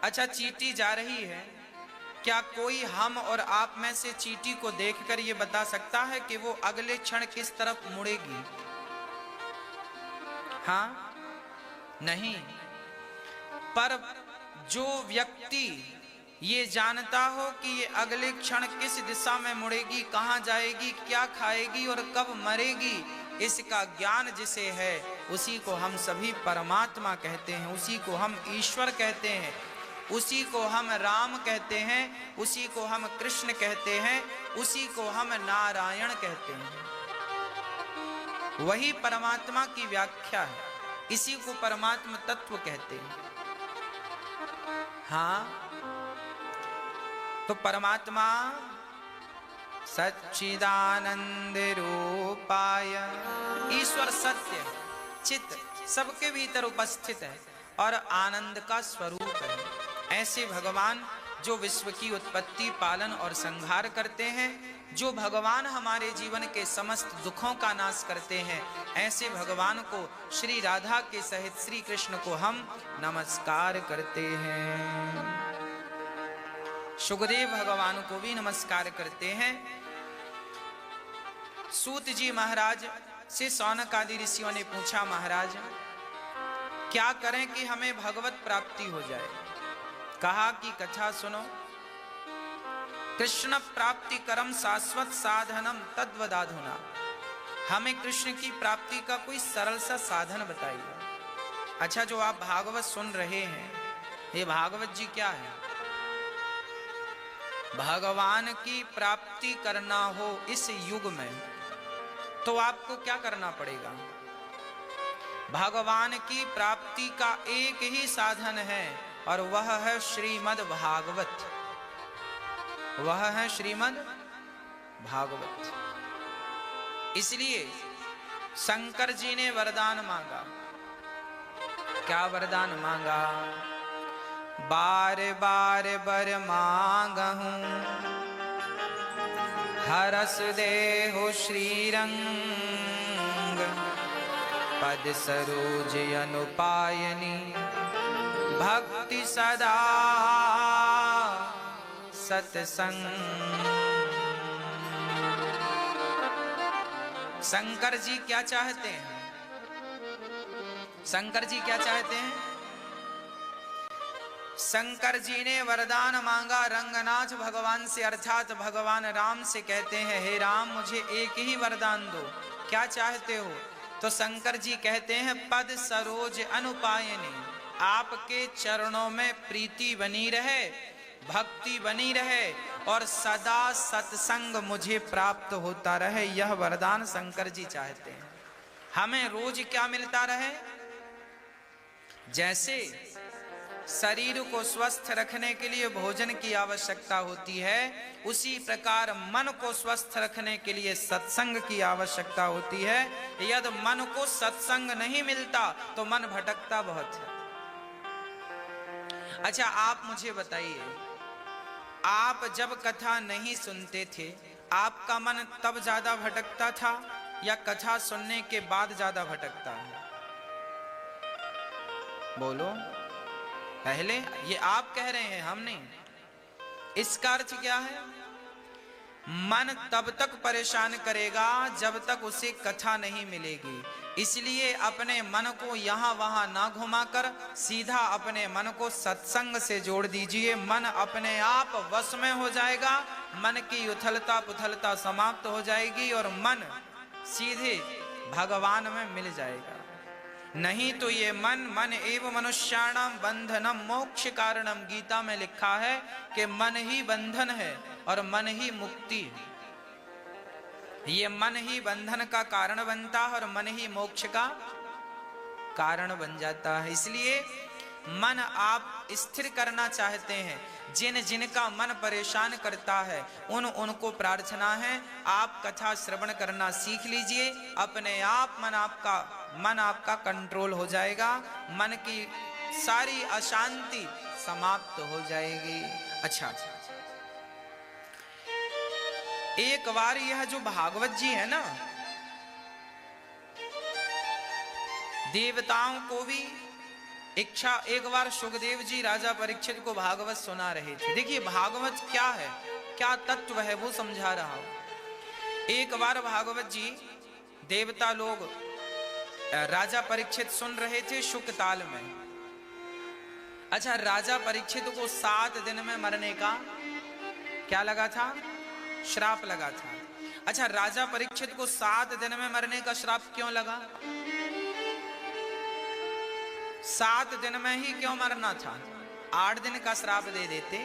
अच्छा, चींटी जा रही है, क्या कोई हम और आप में से चींटी को देखकर यह बता सकता है कि वो अगले क्षण किस तरफ मुड़ेगी? हाँ, नहीं। पर जो व्यक्ति ये जानता हो कि ये अगले क्षण किस दिशा में मुड़ेगी, कहां जाएगी, क्या खाएगी और कब मरेगी, इसका ज्ञान जिसे है उसी को हम सभी परमात्मा कहते हैं, उसी को हम ईश्वर कहते हैं, उसी को हम राम कहते हैं, उसी को हम कृष्ण कहते हैं, उसी को हम नारायण कहते हैं। वही परमात्मा की व्याख्या है, इसी को परमात्मा तत्व कहते हैं। हाँ, तो परमात्मा सच्चिदानंद रूपाय, ईश्वर सत्य चित्त सबके भीतर उपस्थित है और आनंद का स्वरूप है। ऐसे भगवान जो विश्व की उत्पत्ति, पालन और संहार करते हैं, जो भगवान हमारे जीवन के समस्त दुखों का नाश करते हैं, ऐसे भगवान को, श्री राधा के सहित श्री कृष्ण को हम नमस्कार करते हैं। सुखदेव भगवान को भी नमस्कार करते हैं। सूत जी महाराज से शौनक आदि ऋषियों ने पूछा, महाराज क्या करें कि हमें भगवत प्राप्ति हो जाए? कहा कि कथा सुनो, कृष्ण प्राप्ति करम शाश्वत साधनम तद्वदाधुना, हमें कृष्ण की प्राप्ति का कोई सरल सा साधन बताइए। अच्छा, जो आप भागवत सुन रहे हैं, ये भागवत जी क्या है? भगवान की प्राप्ति करना हो इस युग में तो आपको क्या करना पड़ेगा? भगवान की प्राप्ति का एक ही साधन है और वह है श्रीमद् भागवत, वह है श्रीमद् भागवत। इसलिए शंकर जी ने वरदान मांगा। क्या वरदान मांगा? बार बार बर मांगहूं, हरस देहो श्रीरंग, पद सरोज अनुपायनी, भक्ति सदा सत्संग। शंकर जी क्या चाहते हैं? शंकर जी क्या चाहते हैं? शंकर जी ने वरदान मांगा रंगनाथ भगवान से, अर्थात भगवान राम से। कहते हैं, हे राम मुझे एक ही वरदान दो, क्या चाहते हो? तो शंकर जी कहते हैं, पद सरोज अनुपायनी, आपके चरणों में प्रीति बनी रहे, भक्ति बनी रहे और सदा सत्संग मुझे प्राप्त होता रहे, यह वरदान शंकर जी चाहते हैं। हमें रोज क्या मिलता रहे? जैसे शरीर को स्वस्थ रखने के लिए भोजन की आवश्यकता होती है, उसी प्रकार मन को स्वस्थ रखने के लिए सत्संग की आवश्यकता होती है। यदि मन को सत्संग नहीं मिलता तो मन भटकता बहुत है। अच्छा, आप मुझे बताइए, आप जब कथा नहीं सुनते थे, आपका मन तब ज्यादा भटकता था या कथा सुनने के बाद ज्यादा भटकता है? बोलो। पहले ये आप कह रहे हैं, हम नहीं। इसका अर्थ क्या है? मन तब तक परेशान करेगा जब तक उसे कथा नहीं मिलेगी। इसलिए अपने मन को यहां वहां ना घुमाकर सीधा अपने मन को सत्संग से जोड़ दीजिए। मन अपने आप वश में हो जाएगा, मन की उथलता पुथलता समाप्त हो जाएगी और मन सीधे भगवान में मिल जाएगा। नहीं तो ये मन एव मनुष्याणाम बंधनम मोक्ष कारणम, गीता में लिखा है कि मन ही बंधन है और मन ही मुक्ति है। ये मन ही बंधन का कारण बनता है और मन ही मोक्ष का कारण बन जाता है। इसलिए मन आप स्थिर करना चाहते हैं, जिन जिनका मन परेशान करता है उनको प्रार्थना है, आप कथा श्रवण करना सीख लीजिए। अपने आप मन आपका कंट्रोल हो जाएगा, मन की सारी अशांति समाप्त हो जाएगी। अच्छा, एक बार यह जो भागवत जी है ना, देवताओं को भी इच्छा एक बार सुखदेव जी राजा परीक्षित को भागवत सुना रहे थे। देखिए भागवत क्या है, क्या तत्व है, वो समझा रहा हूं। एक बार भागवत जी देवता लोग राजा परीक्षित सुन रहे थे शुक ताल में। अच्छा, राजा परीक्षित को 7 दिन में मरने का क्या लगा था? श्राप लगा था। अच्छा, राजा परीक्षित को 7 दिन में मरने का श्राप क्यों लगा? 7 दिन में ही क्यों मरना था? 8 दिन का श्राप दे देते।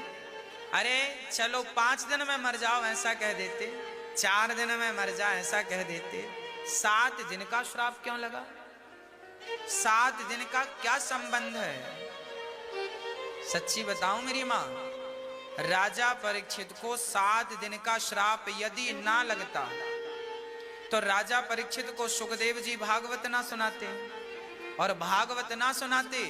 अरे चलो 5 दिन में मर जाओ ऐसा कह देते, 4 दिन में मर जा ऐसा कह देते। 7 दिन का श्राप क्यों लगा? 7 दिन का क्या संबंध है? सच्ची बताऊं मेरी मां, राजा परीक्षित को 7 दिन का श्राप यदि ना लगता तो राजा परीक्षित को सुखदेव जी भागवत ना सुनाते, और भागवत ना सुनाते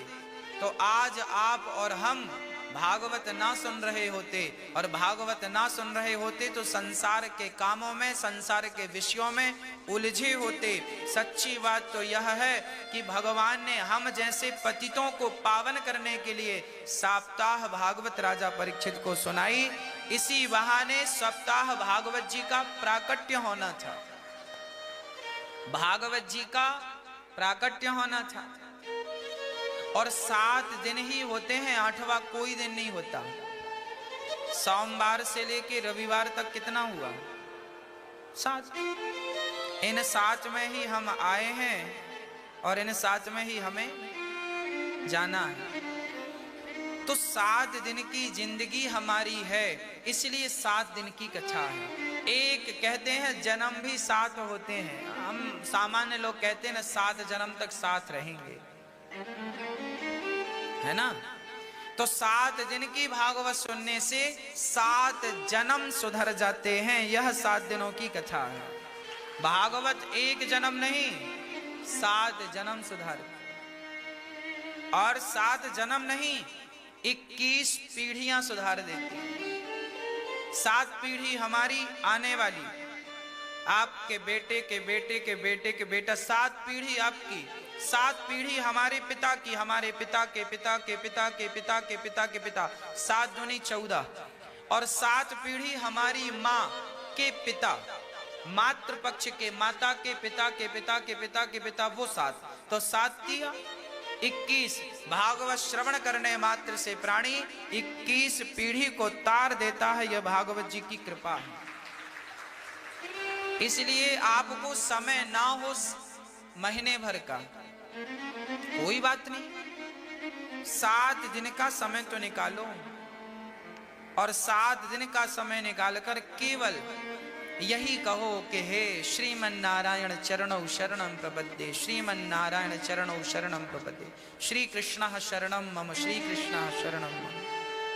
तो आज आप और हम भागवत ना सुन रहे होते, और भागवत ना सुन रहे होते तो संसार के कामों में, संसार के विषयों में उलझे होते। सच्ची बात तो यह है कि भगवान ने हम जैसे पतितों को पावन करने के लिए सप्ताह भागवत राजा परीक्षित को सुनाई। इसी बहाने सप्ताह भागवत जी का प्राकट्य होना था, भागवत जी का प्राकट्य होना था। और 7 दिन ही होते हैं, 8वां कोई दिन नहीं होता। सोमवार से लेके रविवार तक कितना हुआ? 7। इन 7 में ही हम आए हैं और इन 7 में ही हमें जाना है। तो 7 दिन की जिंदगी हमारी है, इसलिए 7 दिन की कथा है। एक कहते हैं जन्म भी 7 होते हैं, हम सामान्य लोग कहते हैं ना 7 जन्म तक साथ रहेंगे, है ना? तो 7 दिन की भागवत सुनने से 7 जन्म सुधर जाते हैं। यह 7 दिनों की कथा है। भागवत एक जन्म नहीं, 7 जन्म सुधर, और 7 जन्म नहीं 21 पीढ़ियां सुधार देती। 7 पीढ़ी हमारी आने वाली, आपके बेटे के बेटे के बेटे के बेटा, 7 पीढ़ी आपकी, 7 पीढ़ी हमारे पिता की, हमारे पिता के पिता के पिता के पिता के पिता के पिता, 7 दूनी 14, और 7 पीढ़ी हमारी माँ के पिता, मातृ पक्ष के माता के पिता के पिता के पिता के पिता, वो 7, तो 7 दिया 21। भागवत श्रवण करने मात्र से प्राणी 21 पीढ़ी को तार देता है। यह भागवत जी की कृपा है। इसलिए आपको समय ना हो महीने भर का, कोई बात नहीं, 7 दिन का समय तो निकालो, और 7 दिन का समय निकालकर केवल यही कहो कि हे श्रीमन नारायण चरणौ शरणं प्रपद्ये, श्रीमन नारायण चरणौ शरणं प्रपद्ये, श्री कृष्ण शरणं मम, श्री कृष्ण शरणं मम।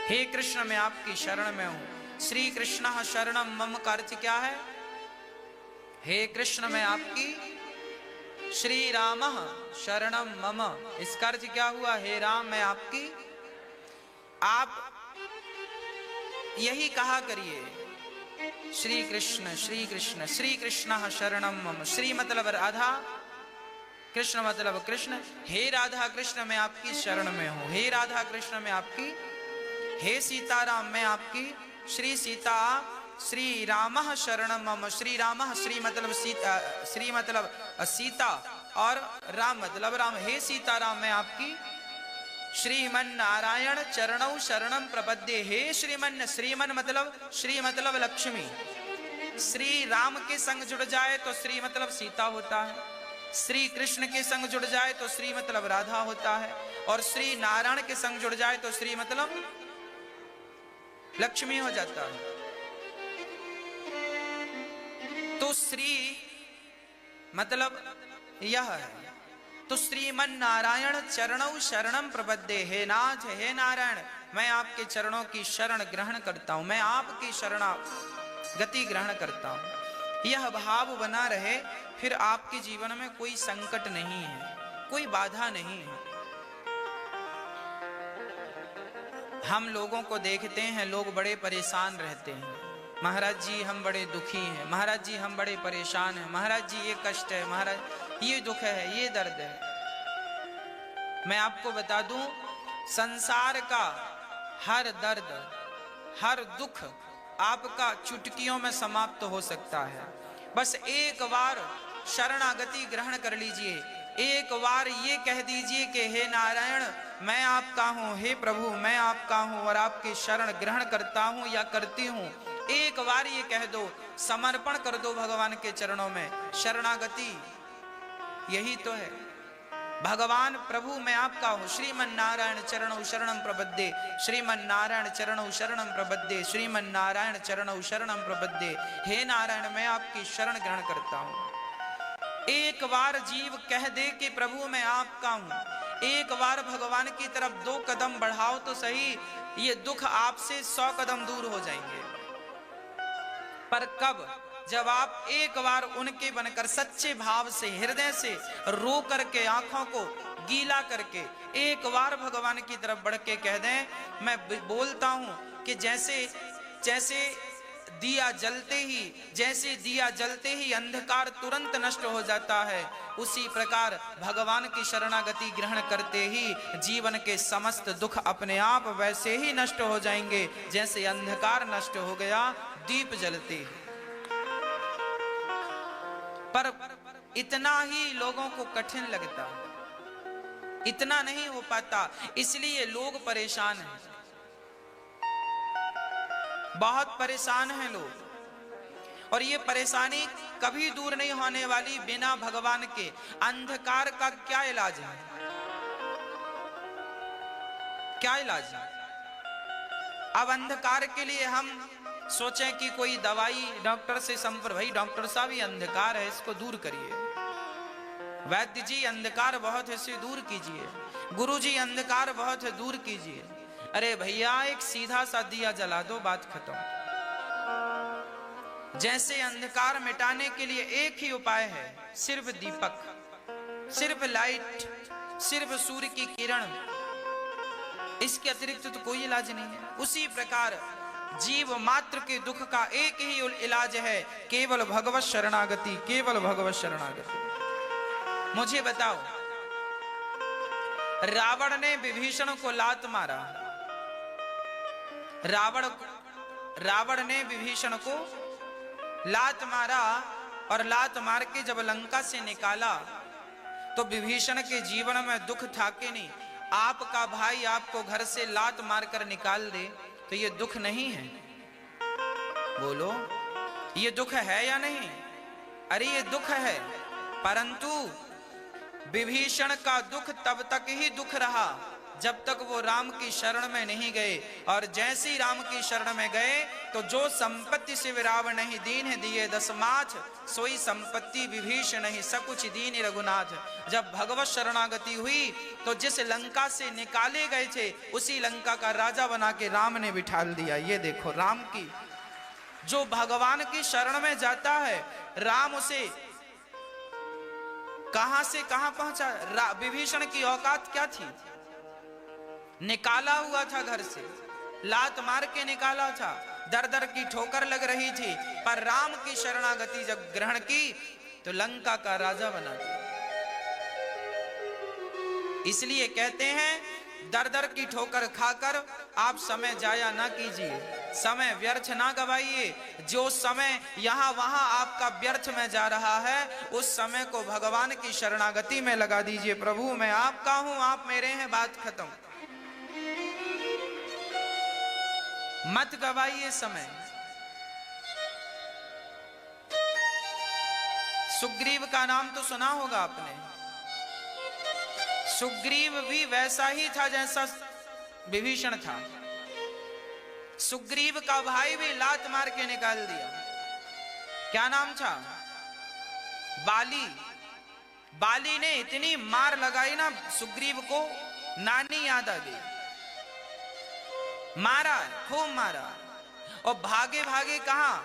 हे कृष्ण मैं आपकी शरण में हूं। श्री कृष्ण शरणं मम का अर्थ क्या है? हे कृष्ण मैं आपकी, श्री राम शरणम मम, इसका अर्थ क्या हुआ? हे राम मैं आपकी। आप यही कहा करिए श्री कृष्ण श्री कृष्ण, श्री कृष्ण शरणम मम। श्री मतलब राधा, कृष्ण मतलब कृष्ण। हे राधा कृष्ण मैं आपकी शरण में हूं, हे राधा कृष्ण मैं आपकी, हे सीताराम मैं आपकी, श्री सीता श्री राम शरणम मम। श्री राम, श्री मतलब सीता, श्री मतलब सीता, और राम मतलब राम। हे सीताराम मैं आपकी, श्रीमन नारायण चरणौ शरणम प्रपद्ये। हे श्रीमन, श्रीमन मतलब श्री मतलब लक्ष्मी। श्री राम के संग जुड़ जाए तो श्री मतलब सीता होता है, श्री कृष्ण के संग जुड़ जाए तो श्री मतलब राधा होता है, और श्री नारायण के संग जुड़ जाए तो श्री मतलब लक्ष्मी हो जाता है। तो श्री मतलब यह है। तो श्रीमन नारायण चरणौ शरणम प्रपद्ये। हे नाथ, हे नारायण मैं आपके चरणों की शरण ग्रहण करता हूं, मैं आपकी शरणागति ग्रहण करता हूं। यह भाव बना रहे, फिर आपके जीवन में कोई संकट नहीं है, कोई बाधा नहीं है। हम लोगों को देखते हैं, लोग बड़े परेशान रहते हैं। महाराज जी हम बड़े दुखी हैं, महाराज जी हम बड़े परेशान हैं, महाराज जी ये कष्ट है, महाराज ये दुख है, ये दर्द है। मैं आपको बता दूं, संसार का हर दर्द, हर दुख आपका चुटकियों में समाप्त हो सकता है। बस एक बार शरणागति ग्रहण कर लीजिए, एक बार ये कह दीजिए कि हे नारायण मैं आपका हूँ, हे प्रभु मैं आपका हूँ और आपकी शरण ग्रहण करता हूँ या करती हूँ। एक बार ये कह दो, समर्पण कर दो भगवान के चरणों में। शरणागति यही तो है। भगवान प्रभु मैं आपका हूँ, श्रीमन नारायण चरणौ शरणं प्रपद्ये, श्रीमन नारायण चरणौ शरणं प्रपद्ये, श्रीमन नारायण चरणौ शरणं प्रपद्ये। हे नारायण मैं आपकी शरण ग्रहण करता हूँ। एक बार जीव कह दे कि प्रभु मैं आपका हूं, एक बार भगवान की तरफ 2 कदम बढ़ाओ तो सही, ये दुख आपसे 100 कदम दूर हो जाएंगे। पर कब? जब आप एक बार उनके बनकर सच्चे भाव से, हृदय से रो करके, आंखों को गीला करके एक बार भगवान की तरफ बढ़ के कह दें, मैं बोलता हूं कि जैसे दिया जलते ही, जैसे दिया जलते ही अंधकार तुरंत नष्ट हो जाता है, उसी प्रकार भगवान की शरणागति ग्रहण करते ही जीवन के समस्त दुख अपने आप वैसे ही नष्ट हो जाएंगे जैसे अंधकार नष्ट हो गया दीप जलते ही। पर इतना ही लोगों को कठिन लगता, इतना नहीं हो पाता, इसलिए लोग परेशान हैं, बहुत परेशान हैं लोग। और ये परेशानी कभी दूर नहीं होने वाली बिना भगवान के। अंधकार का क्या इलाज है? क्या इलाज है? अब अंधकार के लिए हम सोचें कि कोई दवाई डॉक्टर से संपर्क, भाई डॉक्टर साहब ये अंधकार है इसको दूर करिए, वैद्य जी अंधकार बहुत है इसे दूर कीजिए, गुरु जी अंधकार बहुत है दूर कीजिए। अरे भैया एक सीधा सा दिया जला दो, बात खत्म। जैसे अंधकार मिटाने के लिए एक ही उपाय है, सिर्फ दीपक, सिर्फ लाइट, सिर्फ सूर्य की किरण, इसके अतिरिक्त तो कोई इलाज नहीं है। उसी प्रकार जीव मात्र के दुख का एक ही इलाज है, केवल भगवत शरणागति, केवल भगवत शरणागति। मुझे बताओ, रावण ने विभीषण को लात मारा, रावण ने विभीषण को लात मारा और लात मार के जब लंका से निकाला तो विभीषण के जीवन में दुख था कि नहीं? आपका भाई आपको घर से लात मारकर निकाल दे तो ये दुख नहीं है? बोलो, ये दुख है या नहीं? अरे ये दुख है, परंतु विभीषण का दुख तब तक ही दुख रहा जब तक वो राम की शरण में नहीं गए। और जैसे ही राम की शरण में गए तो जो संपत्ति से रावण नहीं दीन दिए दसमाछ, सोई संपत्ति विभीषण नहीं सकुच दीन रघुनाथ। जब भगवत शरणागति हुई तो जिस लंका से निकाले गए थे उसी लंका का राजा बना के राम ने बिठाल दिया। ये देखो, राम की, जो भगवान की शरण में जाता है राम उसे कहां से कहां पहुंचा। विभीषण की औकात क्या थी? निकाला हुआ था घर से, लात मार के निकाला था, दर दर की ठोकर लग रही थी, पर राम की शरणागति जब ग्रहण की तो लंका का राजा बना दिया। इसलिए कहते हैं दर दर की ठोकर खाकर आप समय जाया ना कीजिए, समय व्यर्थ ना गवाइए। जो समय यहाँ वहां आपका व्यर्थ में जा रहा है उस समय को भगवान की शरणागति में लगा दीजिए। प्रभु मैं आपका हूं, आप मेरे हैं, बात खत्म। मत गवाइए समय। सुग्रीव का नाम तो सुना होगा आपने। सुग्रीव भी वैसा ही था जैसा विभीषण था। सुग्रीव का भाई भी लात मार के निकाल दिया। क्या नाम था? बाली। बाली ने इतनी मार लगाई ना सुग्रीव को, नानी याद आ गई। मारा, खूब मारा, और भागे भागे कहां?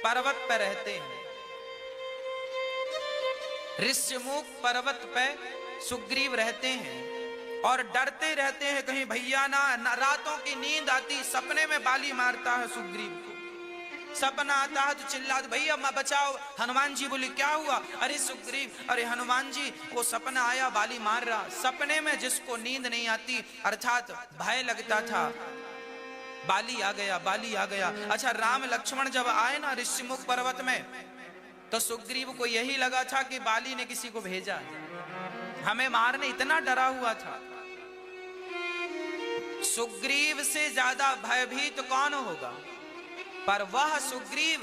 पर्वत पर रहते हैं, ऋष्यमुख पर्वत पे सुग्रीव रहते हैं और डरते रहते हैं कहीं भैया ना रातों की नींद आती, सपने में बाली मारता है सुग्रीव को। सपना आता है तो चिल्लाते भैया माँ बचाओ। हनुमान जी बोले क्या हुआ? अरे सुग्रीव, अरे हनुमान जी वो सपना आया, बाली मार रहा। सपने में जिसको नींद नहीं आती अर्थात भय लगता था, बाली आ गया, बाली आ गया। अच्छा, राम लक्ष्मण जब आए ना ऋषिमुख पर्वत में, तो सुग्रीव को यही लगा था कि बाली ने किसी को भेजा हमें मारने, इतना डरा हुआ था। सुग्रीव से ज्यादा भयभीत कौन होगा? पर वह सुग्रीव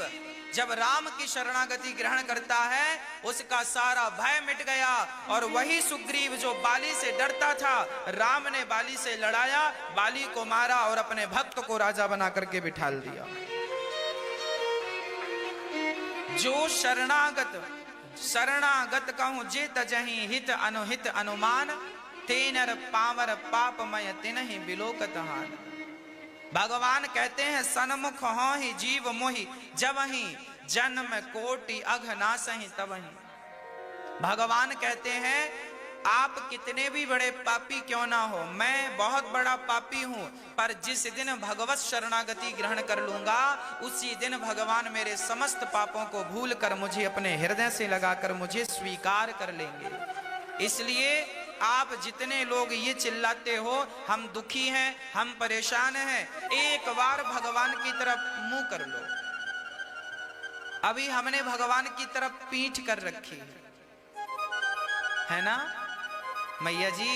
जब राम की शरणागति ग्रहण करता है, उसका सारा भय मिट गया। और वही सुग्रीव जो बाली से डरता था, राम ने बाली से लड़ाया, बाली को मारा और अपने भक्त को राजा बना करके बिठाल दिया। जो शरणागत कहूं जे तजहि हित अनुहित अनुमान, तेनर पावर पापमय तिनहि बिलोकत हान। भगवान कहते हैं सन्मुख हो ही जीव मोहि, जब ही जन्म कोटि अघ नासहि तबहि। भगवान कहते हैं आप कितने भी बड़े पापी क्यों ना हो, मैं बहुत बड़ा पापी हूं, पर जिस दिन भगवत शरणागति ग्रहण कर लूंगा, उसी दिन भगवान मेरे समस्त पापों को भूल कर मुझे अपने हृदय से लगाकर मुझे स्वीकार कर लेंगे। इसलिए आप जितने लोग ये चिल्लाते हो हम दुखी हैं, हम परेशान हैं, एक बार भगवान की तरफ मुंह कर लो। अभी हमने भगवान की तरफ पीठ कर रखी है ना मैया जी,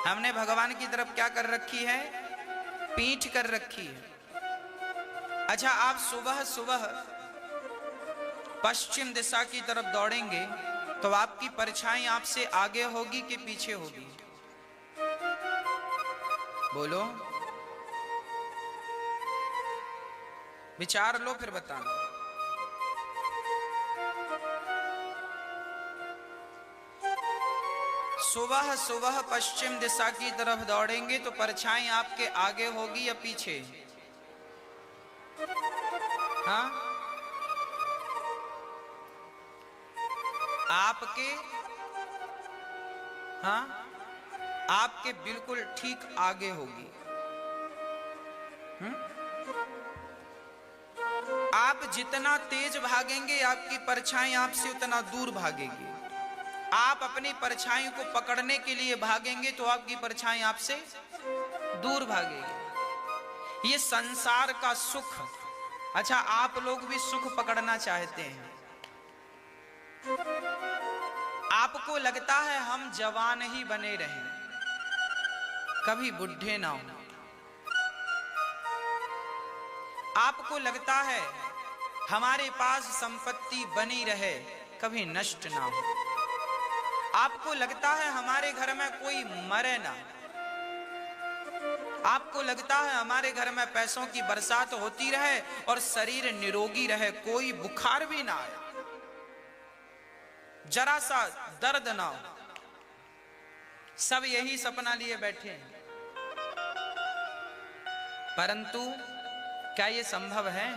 हमने भगवान की तरफ क्या कर रखी है? पीठ कर रखी है। अच्छा, आप सुबह सुबह पश्चिम दिशा की तरफ दौड़ेंगे तो आपकी परछाई आपसे आगे होगी कि पीछे होगी? बोलो, विचार लो फिर बताना। सुबह सुबह पश्चिम दिशा की तरफ दौड़ेंगे तो परछाई आपके आगे होगी या पीछे? हाँ, आपके, हाँ, आपके बिल्कुल ठीक आगे होगी। आप जितना तेज भागेंगे आपकी परछाई आपसे उतना दूर भागेगी। आप अपनी परछाई को पकड़ने के लिए भागेंगे तो आपकी परछाई आपसे दूर भागेगी। ये संसार का सुख। अच्छा, आप लोग भी सुख पकड़ना चाहते हैं, आपको लगता है हम जवान ही बने रहें, कभी बुढ़े ना हो। आपको लगता है हमारे पास संपत्ति बनी रहे, कभी नष्ट ना हो। आपको लगता है हमारे घर में कोई मरे ना। आपको लगता है हमारे घर में पैसों की बरसात होती रहे और शरीर निरोगी रहे, कोई बुखार भी ना आए, जरा सा दर्द ना हो। सब यही सपना लिए बैठे हैं, परंतु क्या ये संभव है?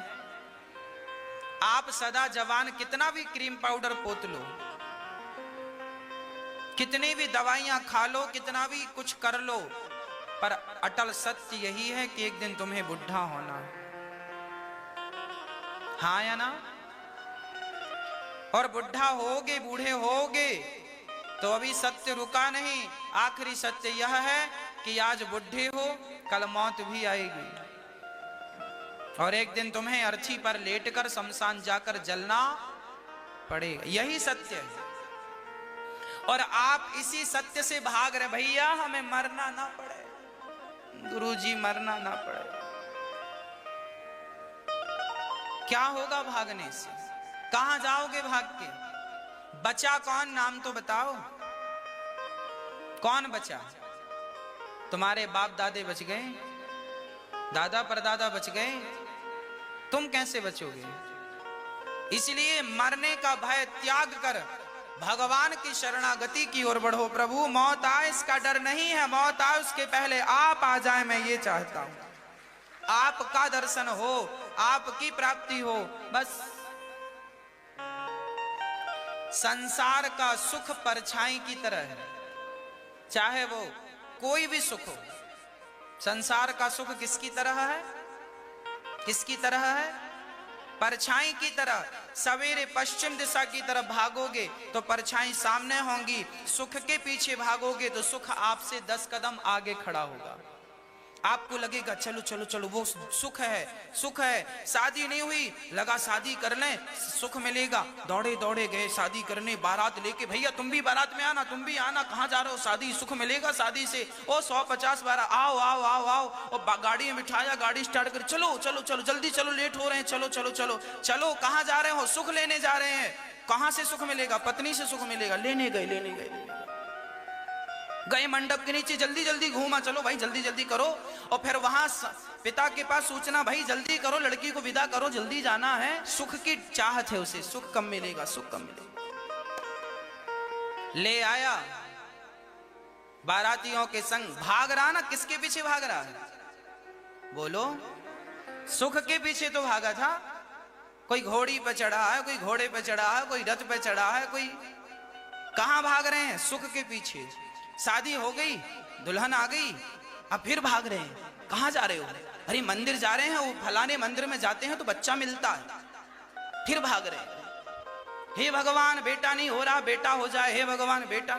आप सदा जवान, कितना भी क्रीम पाउडर पोत लो, कितनी भी दवाइयां खा लो, कितना भी कुछ कर लो, पर अटल सत्य यही है कि एक दिन तुम्हें बुढ़ा होना है। हाँ या ना? और बुढ़ा होगे, बूढ़े होगे तो अभी सत्य रुका नहीं। आखिरी सत्य यह है कि आज बुढ़े हो, कल मौत भी आएगी और एक दिन तुम्हें अर्थी पर लेटकर शमशान जाकर जलना पड़ेगा। यही सत्य है और आप इसी सत्य से भाग रहे। भैया हमें मरना ना पड़े, गुरुजी मरना ना पड़े। क्या होगा भागने से? कहां जाओगे भाग के? बचा कौन? नाम तो बताओ, कौन बचा? तुम्हारे बाप दादे बच गए, दादा परदादा बच गए, तुम कैसे बचोगे? इसलिए मरने का भय त्याग कर भगवान की शरणागति की ओर बढ़ो। प्रभु मौत आए इसका डर नहीं है, मौत आए उसके पहले आप आ जाए, मैं ये चाहता हूं। आपका दर्शन हो, आपकी प्राप्ति हो, बस। संसार का सुख परछाई की तरह है, चाहे वो कोई भी सुख हो। संसार का सुख किसकी तरह है? किसकी तरह है? परछाई की तरह सवेरे पश्चिम दिशा की तरफ भागोगे तो परछाई सामने होंगी, सुख के पीछे भागोगे तो सुख आपसे 10 कदम आगे खड़ा होगा। आपको लगेगा चलो चलो चलो वो सुख है, सुख है। शादी नहीं हुई, लगा शादी कर लें सुख मिलेगा, दौड़े दौड़े गए शादी करने, बारात लेके, भैया तुम भी बारात में आना, तुम भी आना, कहाँ जा रहे हो, शादी, सुख मिलेगा शादी से। ओ 150 बार आओ आओ आओ आओ, और गाड़ी में बिठाया, गाड़ी स्टार्ट कर, चलो चलो चलो जल्दी चलो, लेट हो रहे हैं, चलो चलो चलो चलो, कहाँ जा रहे हो, सुख लेने जा रहे हैं। कहाँ से सुख मिलेगा, पत्नी से सुख मिलेगा, लेने गए लेने गए गए मंडप के नीचे, जल्दी जल्दी घूमा, चलो भाई जल्दी जल्दी करो। और फिर वहां पिता के पास सूचना, भाई जल्दी करो, लड़की को विदा करो, जल्दी जाना है। सुख की चाहत है उसे, सुख कम मिलेगा, सुख कम मिलेगा। ले आया बारातियों के संग, भाग रहा ना, किसके पीछे भाग रहा है, बोलो, सुख के पीछे तो भागा था। कोई घोड़ी पे चढ़ा है, कोई घोड़े पे चढ़ा है, कोई रथ पे चढ़ा है, कोई कहां भाग रहे हैं, सुख के पीछे। शादी हो गई, दुल्हन आ गई, अब फिर भाग रहे हैं, कहां जा रहे हो, अरे मंदिर जा रहे हैं, वो फलाने मंदिर में जाते हैं तो बच्चा मिलता है, फिर भाग रहे हैं। हे भगवान बेटा नहीं हो रहा, बेटा हो जाए, हे भगवान बेटा।